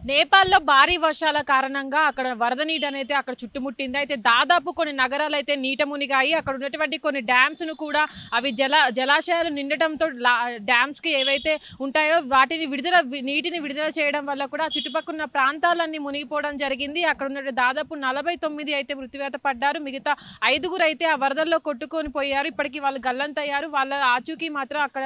నేపాల్లో భారీ వర్షాల కారణంగా అక్కడ వరద నీటి అనేది అక్కడ చుట్టుముట్టింది. అయితే దాదాపు కొన్ని నగరాలు అయితే నీట మునిగాయి. అక్కడ ఉన్నటువంటి కొన్ని డ్యామ్స్ను కూడా అవి జలాశయాలు నిండటంతో డ్యామ్స్కి ఏవైతే ఉంటాయో వాటిని నీటిని విడుదల చేయడం వల్ల కూడా చుట్టుపక్కల ఉన్న ప్రాంతాలన్నీ మునిగిపోవడం జరిగింది. అక్కడ ఉన్న దాదాపు 49 అయితే మృత్యువాత పడ్డారు. మిగతా 5 అయితే ఆ వరదల్లో కొట్టుకొని పోయారు. ఇప్పటికీ వాళ్ళు గల్లంతయ్యారు. వాళ్ళ ఆచూకీ మాత్రం అక్కడ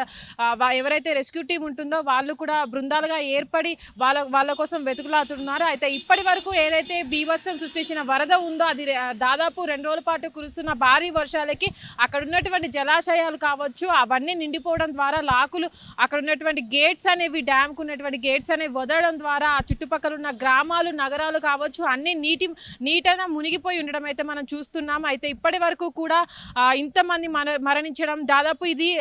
ఎవరైతే రెస్క్యూ టీం ఉంటుందో వాళ్ళు కూడా బృందాలుగా ఏర్పడి వాళ్ళ కోసం వెతుకులాడుతున్నారు. అయితే ఇప్పటి వరకు ఏదైతే బీభత్సం సృష్టించిన వరద ఉందో అది దాదాపు 2 రోజుల పాటు కురుస్తున్న భారీ వర్షాలకి అక్కడ ఉన్నటువంటి జలాశయాలు కావచ్చు అవన్నీ నిండిపోవడం ద్వారా లాకులు అక్కడ ఉన్నటువంటి గేట్స్ అనేవి డ్యామ్కు ఉన్నటువంటి గేట్స్ అనేవి వదలడం ద్వారా ఆ చుట్టుపక్కల ఉన్న గ్రామాలు నగరాలు కావచ్చు అన్ని నీటన మునిగిపోయి ఉండడం అయితే మనం చూస్తున్నాం. అయితే ఇప్పటి వరకు కూడా ఇంతమంది మరణించడం దాదాపు ఇది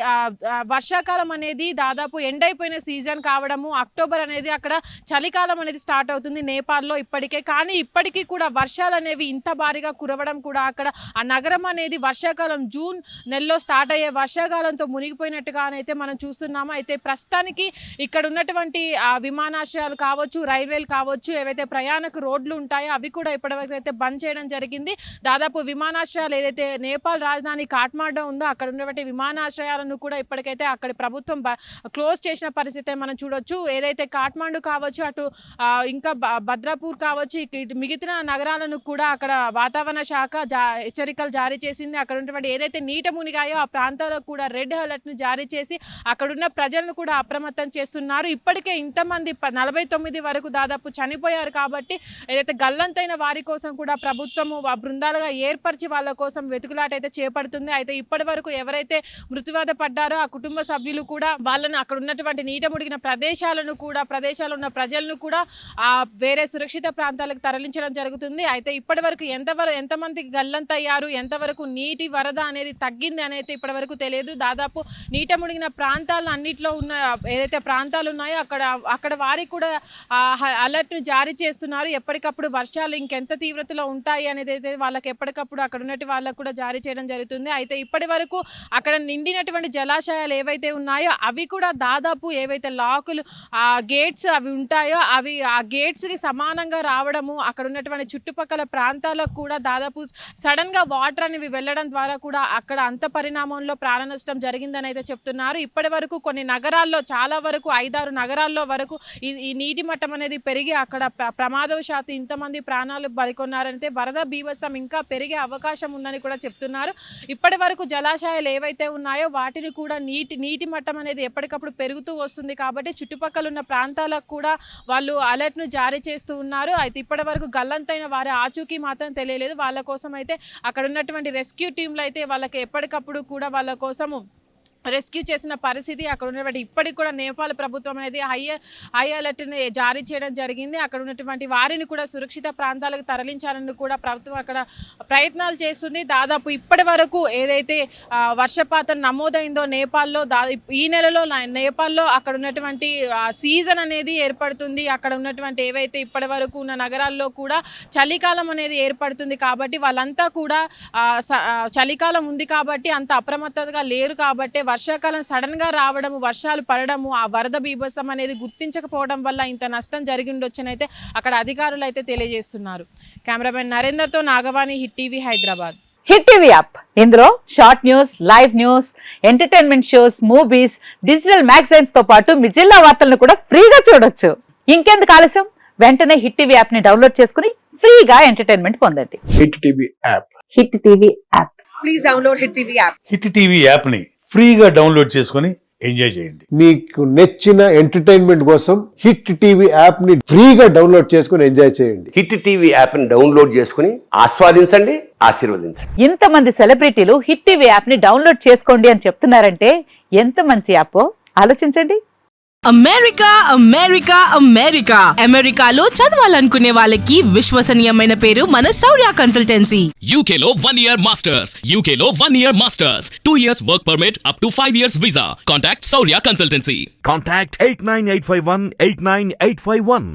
వర్షాకాలం అనేది దాదాపు ఎండ్ అయిపోయిన సీజన్ కావడము, అక్టోబర్ అనేది అక్కడ చలికాలం అనేది స్టార్ట్ అవుతుంది నేపాల్లో ఇప్పటికే. కానీ ఇప్పటికీ కూడా వర్షాలు అనేవి ఇంత భారీగా కురవడం కూడా అక్కడ ఆ నగరం అనేది వర్షాకాలం జూన్ నెలలో స్టార్ట్ అయ్యే వర్షాకాలంతో మునిగిపోయినట్టుగానైతే మనం చూస్తున్నాము. అయితే ప్రస్తుతానికి ఇక్కడ ఉన్నటువంటి ఆ విమానాశ్రయాలు కావచ్చు రైల్వేలు కావచ్చు ఏవైతే ప్రయాణకు రోడ్లు ఉంటాయో అవి కూడా ఇప్పటివరకు అయితే బంద్ చేయడం జరిగింది. దాదాపు విమానాశ్రయాలు ఏదైతే నేపాల్ రాజధాని కాఠ్మాండు ఉందో అక్కడ ఉన్నటువంటి విమానాశ్రయాలను కూడా ఇప్పటికైతే అక్కడి ప్రభుత్వం క్లోజ్ చేసిన పరిస్థితి మనం చూడొచ్చు. ఏదైతే కాఠ్మాండు కావచ్చు అటు ఇంకా భద్రాపూర్ కావచ్చు మిగతా నగరాలను కూడా అక్కడ వాతావరణ శాఖ హెచ్చరికలు జారీ చేసింది. అక్కడ ఉన్నటువంటి ఏదైతే నీట మునిగాయో ఆ ప్రాంతాలకు కూడా రెడ్ అలర్ట్ను జారీ చేసి అక్కడున్న ప్రజలను కూడా అప్రమత్తం చేస్తున్నారు. ఇప్పటికే ఇంతమంది 49 వరకు దాదాపు చనిపోయారు. కాబట్టి ఏదైతే గల్లంతైన వారి కోసం కూడా ప్రభుత్వము బృందాలుగా ఏర్పరిచి వాళ్ళ కోసం వెతుకులాట అయితే చేపడుతుంది. అయితే ఇప్పటి వరకు ఎవరైతే మృత్యువాత పడ్డారో ఆ కుటుంబ సభ్యులు కూడా వాళ్ళని అక్కడ ఉన్నటువంటి నీట మునిగిన ప్రదేశాలను కూడా ప్రదేశాలు ఉన్న ప్రజలను కూడా వేరే సురక్షిత ప్రాంతాలకు తరలించడం జరుగుతుంది. అయితే ఇప్పటి వరకు ఎంతమందికి గల్లంతయ్యారు, ఎంతవరకు నీటి వరద అనేది తగ్గింది అనేది ఇప్పటి వరకు తెలియదు. దాదాపు నీట మునిగిన ప్రాంతాలను అన్నింటిలో ఉన్న ఏదైతే ప్రాంతాలు ఉన్నాయో అక్కడ వారికి కూడా అలర్ట్ను జారీ చేస్తున్నారు. ఎప్పటికప్పుడు వర్షాలు ఇంకెంత తీవ్రతలో ఉంటాయి అనేది అయితే వాళ్ళకి ఎప్పటికప్పుడు అక్కడ ఉన్నటువంటి వాళ్ళకు కూడా జారీ చేయడం జరుగుతుంది. అయితే ఇప్పటి వరకు అక్కడ నిండినటువంటి జలాశయాలు ఏవైతే ఉన్నాయో అవి కూడా దాదాపు ఏవైతే లాకులు గేట్స్ అవి ఉంటాయో అవి ఆ గేట్స్కి సమానంగా రావడము అక్కడ ఉన్నటువంటి చుట్టుపక్కల ప్రాంతాలకు కూడా దాదాపు సడన్గా వాటర్ అనేవి వెళ్ళడం ద్వారా కూడా అక్కడ అంత పరిణామంలో ప్రాణ నష్టం జరిగిందని అయితే చెప్తున్నారు. ఇప్పటి వరకు కొన్ని నగరాల్లో చాలా వరకు 5-6 నగరాల్లో వరకు ఈ నీటి మట్టం అనేది పెరిగి అక్కడ ప్రమాదవశాత్తు ఇంతమంది ప్రాణాలు బలికొన్నారంటే వరద బీభత్సం ఇంకా పెరిగే అవకాశం ఉందని కూడా చెప్తున్నారు. ఇప్పటి వరకు జలాశయాలు ఏవైతే ఉన్నాయో వాటిని కూడా నీటి మట్టం అనేది ఎప్పటికప్పుడు పెరుగుతూ వస్తుంది. కాబట్టి చుట్టుపక్కల ఉన్న ప్రాంతాలకు కూడా వాళ్ళు అలర్ట్ను జారీ చేస్తూ ఉన్నారు. అయితే ఇప్పటి వరకు గల్లంతైన వారి ఆచూకీ మాత్రం తెలియలేదు. వాళ్ళ కోసం అయితే అక్కడ ఉన్నటువంటి రెస్క్యూ టీంలు అయితే వాళ్ళకి ఎప్పటికప్పుడు కూడా వాళ్ళ కోసము రెస్క్యూ చేసిన పరిస్థితి అక్కడ ఉన్నటువంటి ఇప్పటికి కూడా నేపాల్ ప్రభుత్వం అనేది హై అలర్ట్ని జారీ చేయడం జరిగింది. అక్కడ ఉన్నటువంటి వారిని కూడా సురక్షిత ప్రాంతాలకు తరలించాలని కూడా ప్రభుత్వం అక్కడ ప్రయత్నాలు చేస్తుంది. దాదాపు ఇప్పటి వరకు ఏదైతే వర్షపాతం నమోదైందో నేపాల్లో ఈ నెలలో నేపాల్లో అక్కడ ఉన్నటువంటి సీజన్ అనేది ఏర్పడుతుంది. అక్కడ ఉన్నటువంటి ఏవైతే ఇప్పటి వరకు ఉన్న నగరాల్లో కూడా చలికాలం అనేది ఏర్పడుతుంది. కాబట్టి వాళ్ళంతా కూడా చలికాలం ఉంది కాబట్టి అంత అప్రమత్తతగా లేరు. కాబట్టి వర్షాకాలం సడన్ గా రావడము వర్షాలు పడడము ఆ వరద బీభత్సం అనేది గుర్తించకపోవడం వల్ల ఇంత నష్టం జరిగి ఉండొచ్చనైతే అక్కడ అధికారులు అయితే తెలియజేస్తున్నారు. కెమెరామెన్ నరేందర్తో Nagavani, hit TV, Hyderabad. Hit TV app ఇందులో short news, live news, entertainment shows, movies, digital magazines తో పాటు మీ జిల్లా వార్తలను కూడా ఫ్రీగా చూడొచ్చు. ఇంకెందుకు ఆలస్యం, వెంటనే హిట్ టీవీ యాప్ ని డౌన్లోడ్ చేసుకుని ఫ్రీగా ఎంటర్టైన్మెంట్ పొందండి. Hit TV app. Hit TV app. Please download hit TV app. Hit TV app ని ఫ్రీగా డౌన్లోడ్ చేసుకుని ఎంజాయ్ చేయండి. మీకు నచ్చిన ఎంటర్టైన్మెంట్ కోసం హిట్ టీవీ యాప్ ని ఫ్రీగా డౌన్లోడ్ చేసుకుని ఎంజాయ్ చేయండి. హిట్ టీవీ యాప్ ని డౌన్లోడ్ చేసుకుని ఆస్వాదించండి, ఆశీర్వదించండి. ఇంతమంది సెలబ్రిటీలు హిట్ టీవీ యాప్ ని డౌన్లోడ్ చేసుకోండి అని చెప్తున్నారంటే ఎంత మంచి యాప్ ఆలోచించండి. అమెరికా అమెరికా అమెరికా అమెరికాలో చదవాలనుకునే వాళ్ళకి విశ్వసనీయమైన పేరు మన శౌర్య కన్సల్టెన్సీ. UK లో 1 year masters, UK లో 1 year masters, 2 years work permit up to 5 years visa. Contact Saurya Consultancy. Contact 89851 89851.